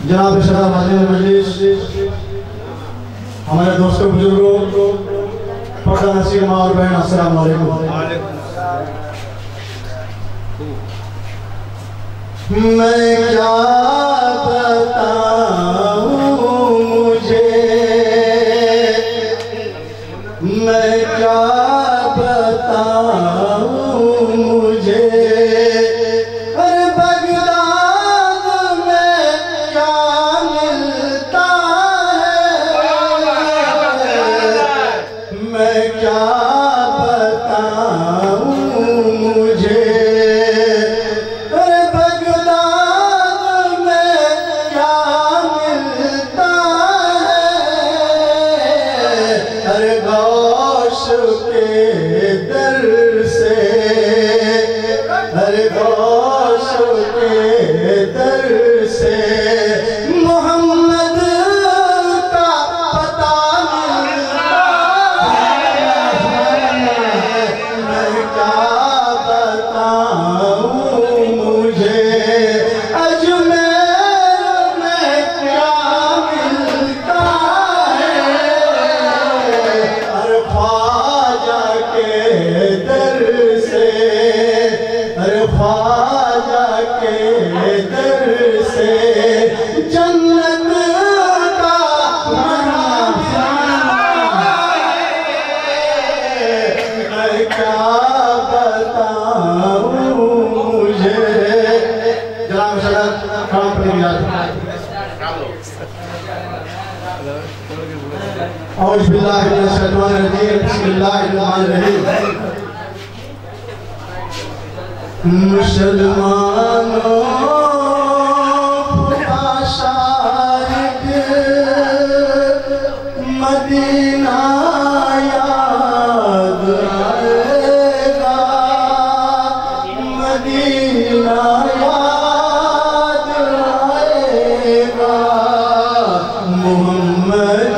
جناب شرح حاضرین مجلس، ہمارے دوستوں بزرگوں، پردہ نصیر ماں اور بہن، السلام علیکم۔ میں کیا بتاؤں مجھے، میں کیا بتاؤں مجھے، اعوذ باللہ من الشیطان الرجیم، بسم اللہ الرحمن الرحیم۔ مسلمانوں خدا شاہد، مدینہ یاد آئے گا، مدینہ یاد آئے گا، محمد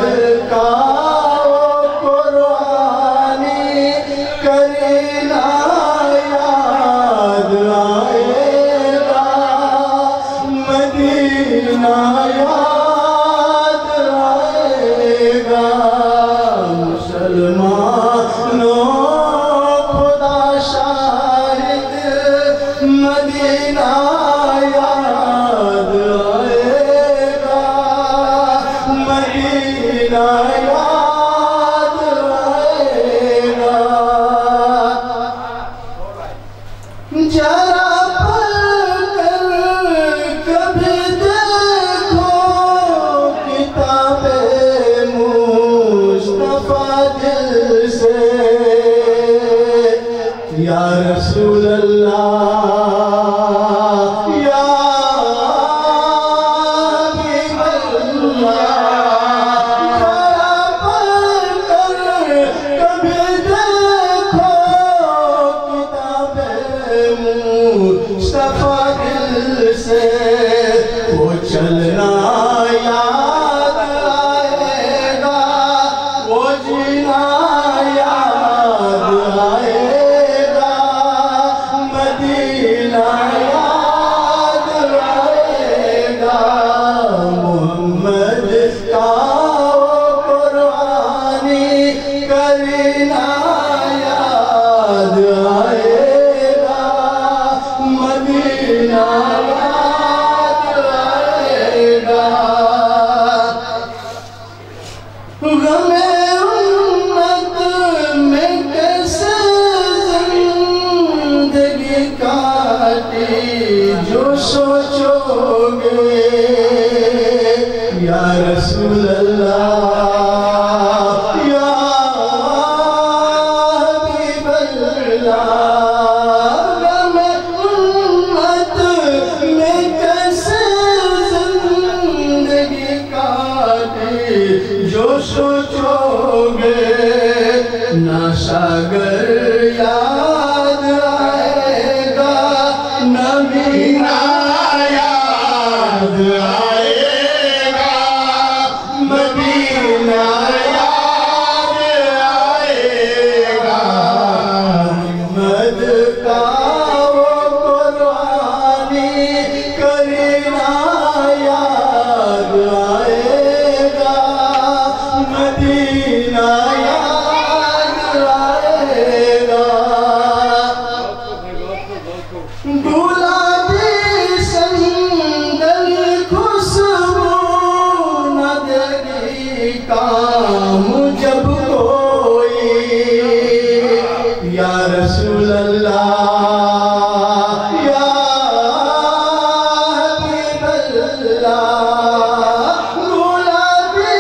اللہ گلابی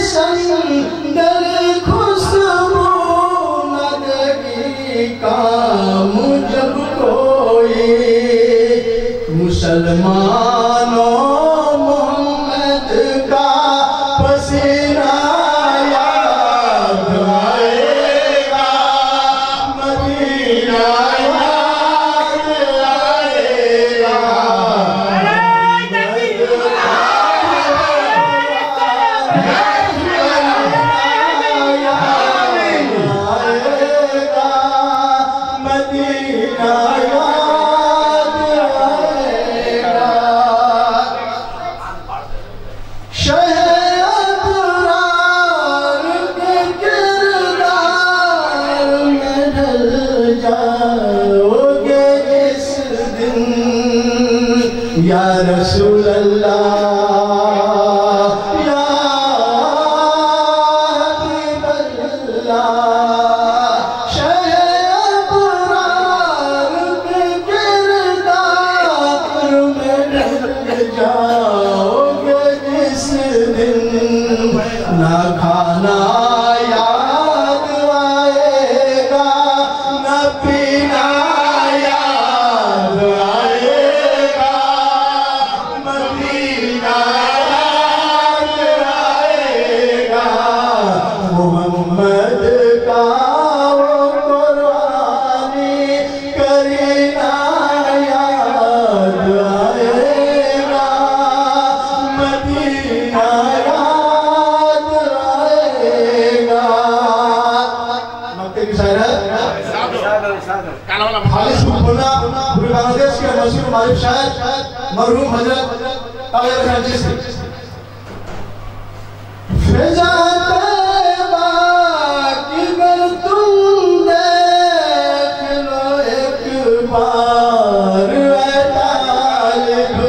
سندر خوشبو نہ دے کام جب کوئی مسلمانوں محمد کا پسینہ یاد آئے گا مدینہ یاد آئے گا مدینہ یاد آئے گا شہر ابرار کے کردار میں ڈھل جاؤ گے اس دن یا رسول اللہ یا حبیب اللہ شہر ابرار کے کردار میں ڈھل جاؤ نہ کھانا یاد آئے گا نہ پینا یاد آئے گا مدینہ یاد آئے گا محمد کا وہ قربانی کرینا یاد آئے گا مدینہ خالص مقبولہ پوری بنگلہ دیش کے مشہور معروف شاعر مرحوم حضرت طاہر خانچی سے فضا طیبہ کی گر تم دیکھ لو ایک بار اے طالب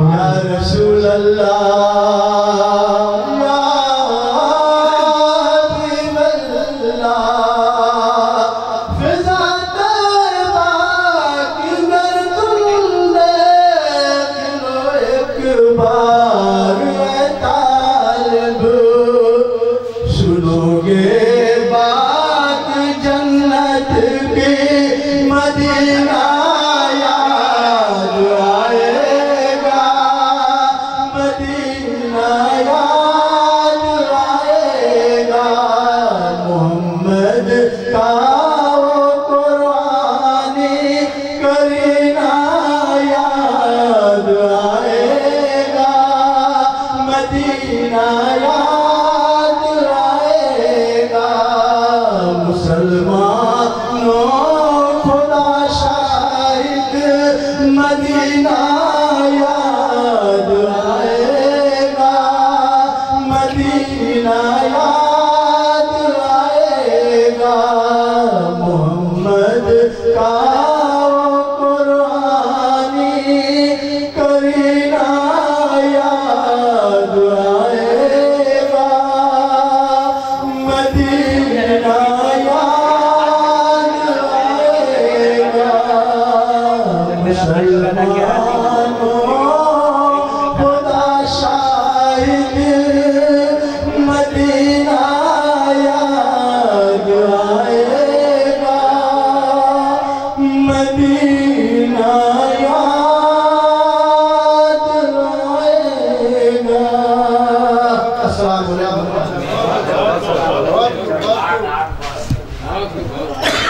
یا رسول اللہ